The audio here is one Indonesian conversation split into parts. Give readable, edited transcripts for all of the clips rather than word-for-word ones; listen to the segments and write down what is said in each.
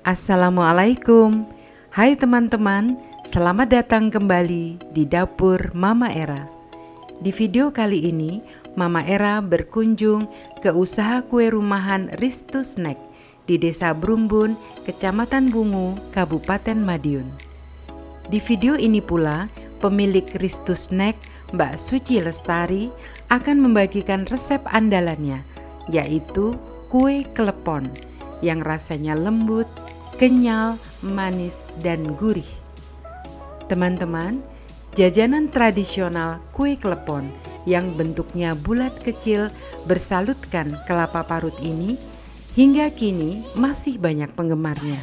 Assalamualaikum. Hai teman-teman, selamat datang kembali di dapur Mama Era. Di video kali ini, Mama Era berkunjung ke usaha kue rumahan Ristu Snack di Desa Brumbun, Kecamatan Bungu, Kabupaten Madiun. Di video ini pula, pemilik Ristu Snack, Mbak Suci Lestari, akan membagikan resep andalannya, yaitu kue klepon yang rasanya lembut, kenyal, manis, dan gurih. Teman-teman, jajanan tradisional kue klepon yang bentuknya bulat kecil bersalutkan kelapa parut ini hingga kini masih banyak penggemarnya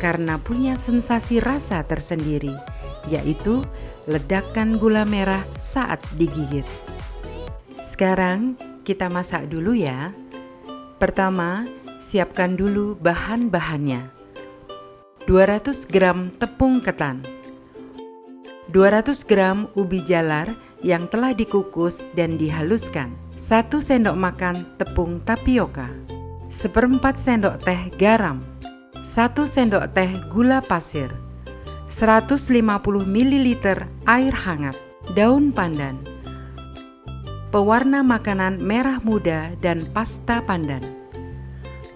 karena punya sensasi rasa tersendiri, yaitu ledakan gula merah saat digigit. Sekarang kita masak dulu ya. Pertama, siapkan dulu bahan-bahannya. 200 gram tepung ketan, 200 gram ubi jalar yang telah dikukus dan dihaluskan, 1 sendok makan tepung tapioka, 1/4 sendok teh garam, 1 sendok teh gula pasir, 150 ml air hangat, daun pandan, pewarna makanan merah muda dan pasta pandan.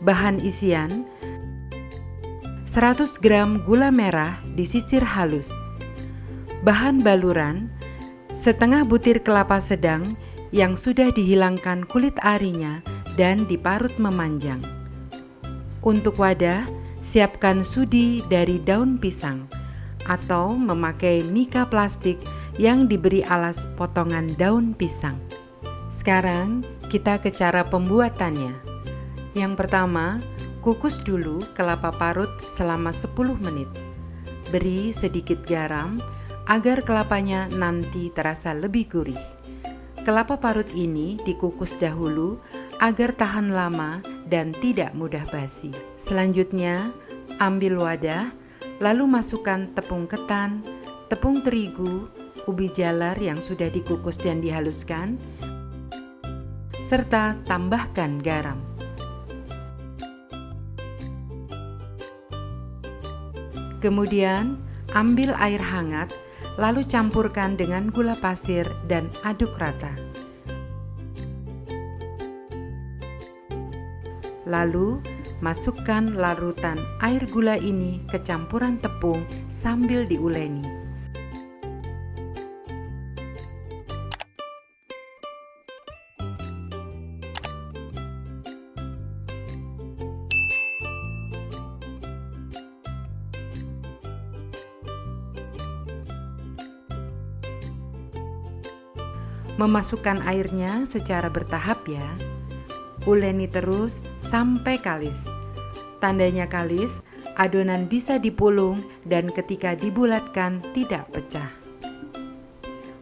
Bahan isian: 100 gram gula merah disisir halus. Bahan baluran: setengah butir kelapa sedang yang sudah dihilangkan kulit arinya dan diparut memanjang. Untuk wadah, siapkan sudi dari daun pisang atau memakai mika plastik yang diberi alas potongan daun pisang. Sekarang kita ke cara pembuatannya. Yang pertama, kukus dulu kelapa parut selama 10 menit. Beri sedikit garam agar kelapanya nanti terasa lebih gurih. Kelapa parut ini dikukus dahulu agar tahan lama dan tidak mudah basi. Selanjutnya, ambil wadah, lalu masukkan tepung ketan, tepung terigu, ubi jalar yang sudah dikukus dan dihaluskan, serta tambahkan garam. Kemudian, ambil air hangat, lalu campurkan dengan gula pasir dan aduk rata. Lalu, masukkan larutan air gula ini ke campuran tepung sambil diuleni. Memasukkan airnya secara bertahap ya. Uleni terus sampai kalis. Tandanya kalis, adonan bisa dipulung dan ketika dibulatkan tidak pecah.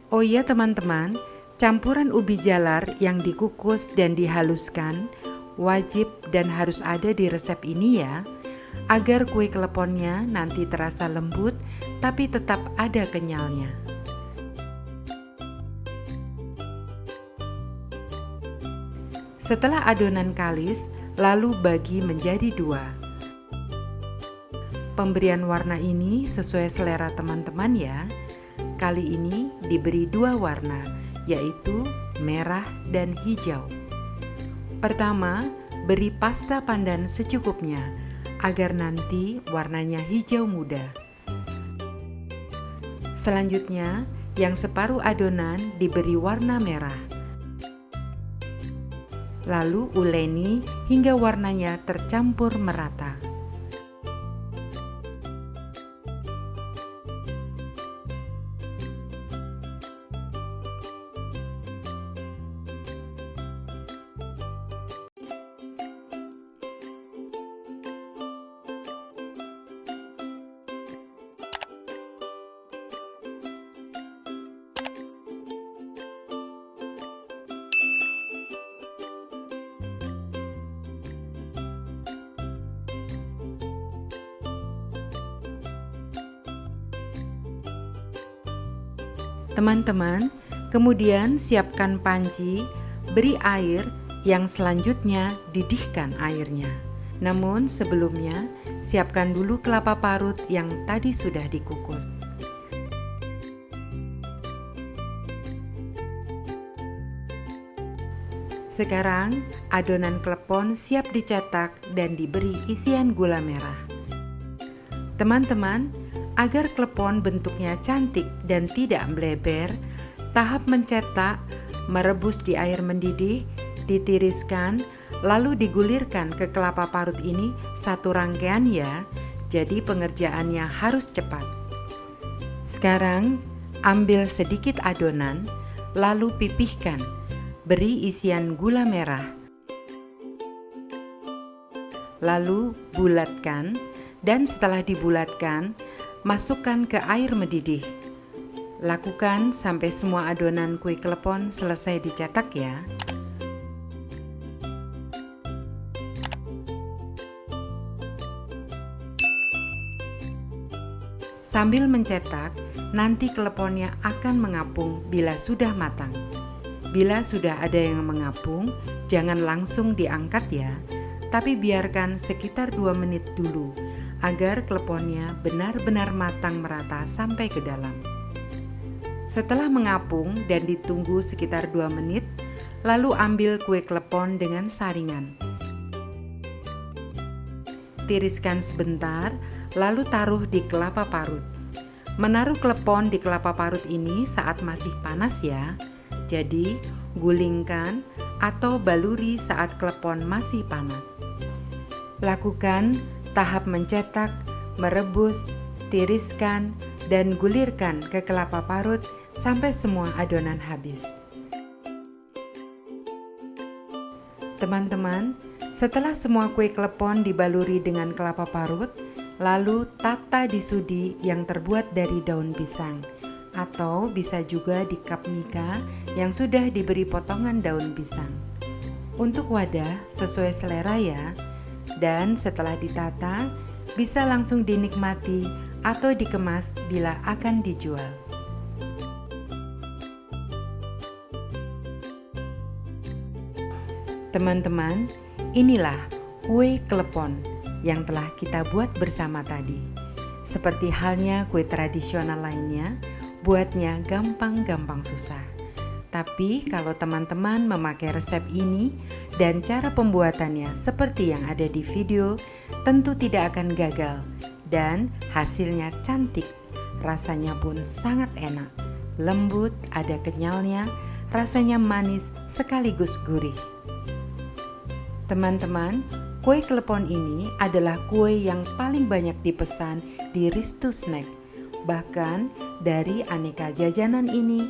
Oh iya teman-teman, campuran ubi jalar yang dikukus dan dihaluskan wajib dan harus ada di resep ini ya, agar kue kleponnya nanti terasa lembut tapi tetap ada kenyalnya. Setelah adonan kalis, lalu bagi menjadi 2. Pemberian warna ini sesuai selera teman-teman ya. Kali ini diberi 2 warna, yaitu merah dan hijau. Pertama, beri pasta pandan secukupnya, agar nanti warnanya hijau muda. Selanjutnya, yang separuh adonan diberi warna merah. Lalu uleni hingga warnanya tercampur merata. Teman-teman, kemudian siapkan panci, beri air yang selanjutnya didihkan airnya. Namun sebelumnya, siapkan dulu kelapa parut yang tadi sudah dikukus. Sekarang, adonan klepon siap dicetak dan diberi isian gula merah. Teman-teman, agar klepon bentuknya cantik dan tidak meleber, tahap mencetak, merebus di air mendidih, ditiriskan, lalu digulirkan ke kelapa parut ini satu rangkaian ya, jadi pengerjaannya harus cepat. Sekarang, ambil sedikit adonan, lalu pipihkan, beri isian gula merah. Lalu bulatkan, dan setelah dibulatkan, masukkan ke air mendidih. Lakukan sampai semua adonan kue klepon selesai dicetak ya. Sambil mencetak, nanti kleponnya akan mengapung bila sudah matang. Bila sudah ada yang mengapung, jangan langsung diangkat ya, tapi biarkan sekitar 2 menit dulu, agar kleponnya benar-benar matang merata sampai ke dalam. Setelah mengapung dan ditunggu sekitar 2 menit, lalu ambil kue klepon dengan saringan. Tiriskan sebentar, lalu taruh di kelapa parut. Menaruh klepon di kelapa parut ini saat masih panas ya. Jadi, gulingkan atau baluri saat klepon masih panas. Lakukan tahap mencetak, merebus, tiriskan, dan gulirkan ke kelapa parut sampai semua adonan habis. Teman-teman, setelah semua kue klepon dibaluri dengan kelapa parut, lalu tata di sudi yang terbuat dari daun pisang, atau bisa juga di cup mika yang sudah diberi potongan daun pisang. Untuk wadah sesuai selera ya, dan setelah ditata bisa langsung dinikmati atau dikemas bila akan dijual. Teman-teman, inilah kue klepon yang telah kita buat bersama tadi. Seperti halnya kue tradisional lainnya, buatnya gampang-gampang susah. Tapi kalau teman-teman memakai resep ini dan cara pembuatannya seperti yang ada di video, tentu tidak akan gagal dan hasilnya cantik. Rasanya pun sangat enak, lembut, ada kenyalnya, rasanya manis sekaligus gurih. Teman-teman, kue klepon ini adalah kue yang paling banyak dipesan di Ristu Snack. Bahkan dari aneka jajanan ini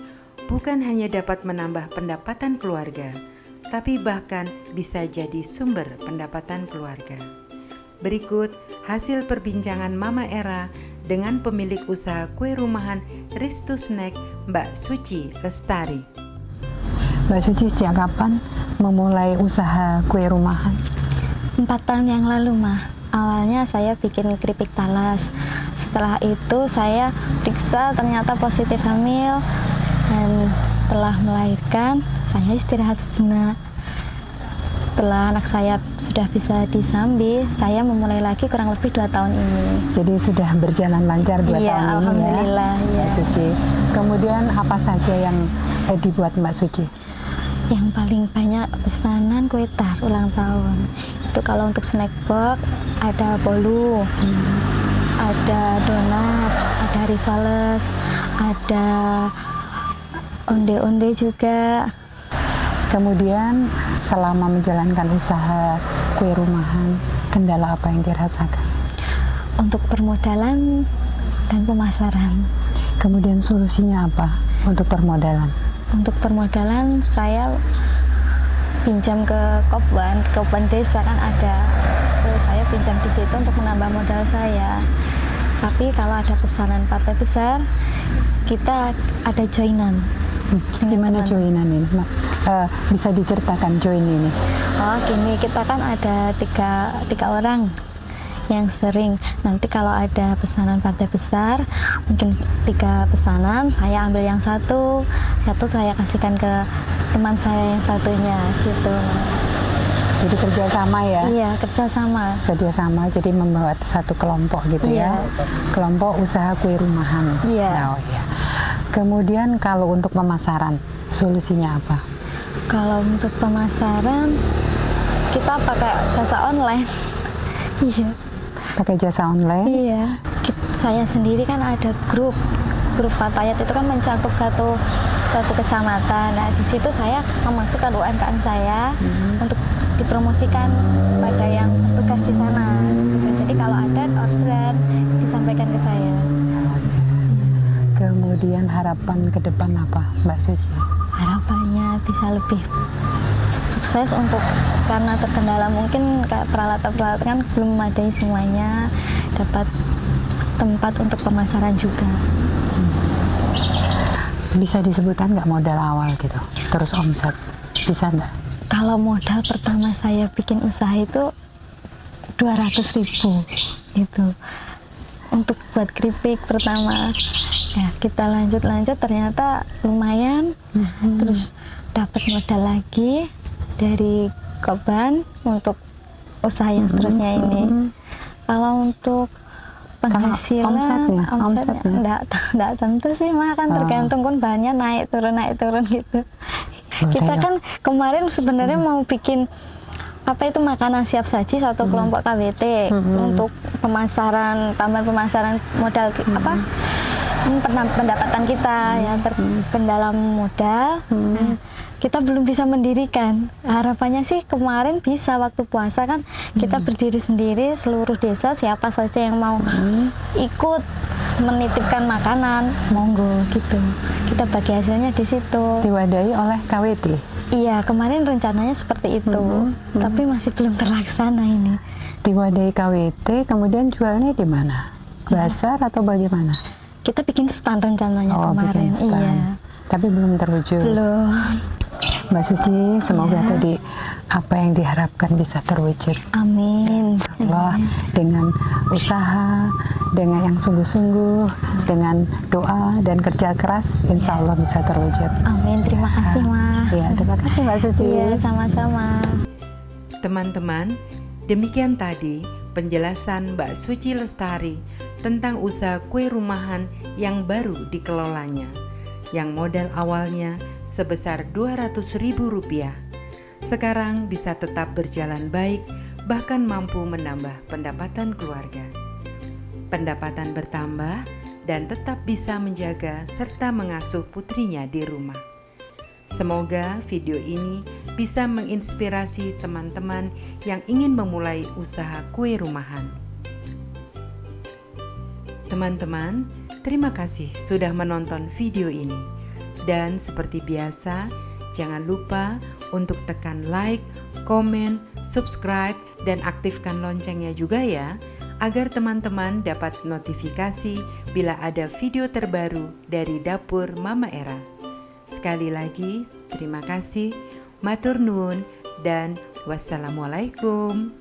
bukan hanya dapat menambah pendapatan keluarga, tapi bahkan bisa jadi sumber pendapatan keluarga. Berikut hasil perbincangan Mama Era dengan pemilik usaha kue rumahan Ristu Snack, Mbak Suci Lestari. Mbak Suci sejak kapan memulai usaha kue rumahan? 4 tahun yang lalu, Mah. Awalnya saya bikin keripik talas. Setelah itu saya periksa ternyata positif hamil. Dan setelah melahirkan, saya istirahat sejenak. Setelah anak saya sudah bisa disambi, saya memulai lagi kurang lebih 2 tahun ini. Jadi sudah berjalan lancar 2 tahun ini ya? Alhamdulillah, ya. Mbak Suci. Kemudian apa saja yang dibuat Mbak Suci? Yang paling banyak pesanan kue tar ulang tahun. Itu kalau untuk snack box ada bolu, ada donat, ada risoles, ada onde-onde juga. Kemudian selama menjalankan usaha kue rumahan, kendala apa yang dirasakan? Untuk permodalan dan pemasaran. Kemudian solusinya apa untuk permodalan? Untuk permodalan saya pinjam ke Kopwan desa kan ada. Terus saya pinjam di situ untuk menambah modal saya. Tapi kalau ada pesanan partai besar, kita ada joinan. Gimana joinan ini? Bisa diceritakan join ini? Oh gini, kita kan ada tiga orang yang sering. Nanti kalau ada pesanan partai besar, mungkin 3 pesanan, saya ambil yang satu saya kasihkan ke teman saya yang satunya gitu. jadi kerjasama ya? Iya, kerjasama. Kerjasama, jadi membuat satu kelompok gitu Iya. ya? Kelompok usaha kue rumahan. Iya. Oh iya. Kemudian kalau untuk pemasaran, solusinya apa? Kalau untuk pemasaran, kita pakai jasa online. Iya. Pakai jasa online? Iya. Saya sendiri kan ada grup Fatayat itu kan mencakup satu kecamatan. Nah, di situ saya memasukkan UMKM saya untuk dipromosikan pada yang bertugas di sana. Jadi kalau ada orderan disampaikan ke saya. Kemudian harapan ke depan apa, Mbak Suci? Harapannya bisa lebih sukses karena terkendala mungkin kayak peralatan kan belum memadai semuanya, dapat tempat untuk pemasaran juga. Bisa disebutkan nggak modal awal gitu, terus omset, bisa nggak? Kalau modal pertama saya bikin usaha itu 200.000 itu untuk buat keripik pertama. Ya, kita lanjut ternyata lumayan. Terus dapat modal lagi dari Koban untuk usaha yang seterusnya ini. Kalau untuk penghasilan, omsetnya enggak tentu sih, mah kan tergantung kan bahannya naik turun gitu. Kita kan kemarin sebenarnya mau bikin itu makanan siap saji satu kelompok KWT untuk tambahan pemasaran modal pendapatan kita ya, terkendala modal. Kita belum bisa mendirikan. Harapannya sih kemarin bisa waktu puasa kan kita berdiri sendiri seluruh desa, siapa saja yang mau ikut menitipkan makanan monggo gitu. Kita bagi hasilnya di situ. Diwadahi oleh KWT. Iya, kemarin rencananya seperti itu, tapi masih belum terlaksana ini. Diwadahi KWT, kemudian jualnya di mana? Bazar atau bagaimana? Kita bikin stand rencananya kemarin. Bikin stand. Iya. Tapi belum terwujud. Belum. Mbak Suci, semoga tadi apa yang diharapkan bisa terwujud. Amin. Allah, dengan usaha, dengan yang sungguh-sungguh, dengan doa dan kerja keras, insya Allah bisa terwujud. Amin. Terima kasih, Ma. Ya, terima kasih Mbak Suci. Iya, sama-sama. Teman-teman, demikian tadi penjelasan Mbak Suci Lestari tentang usaha kue rumahan yang baru dikelolanya, yang modal awalnya sebesar Rp200.000. Sekarang bisa tetap berjalan baik, bahkan mampu menambah pendapatan keluarga. Pendapatan bertambah dan tetap bisa menjaga serta mengasuh putrinya di rumah. Semoga video ini bisa menginspirasi teman-teman yang ingin memulai usaha kue rumahan. Teman-teman, terima kasih sudah menonton video ini. Dan seperti biasa, jangan lupa untuk tekan like, komen, subscribe, dan aktifkan loncengnya juga ya, agar teman-teman dapat notifikasi bila ada video terbaru dari Dapur Mama Era. Sekali lagi, terima kasih, matur nuwun, dan wassalamualaikum.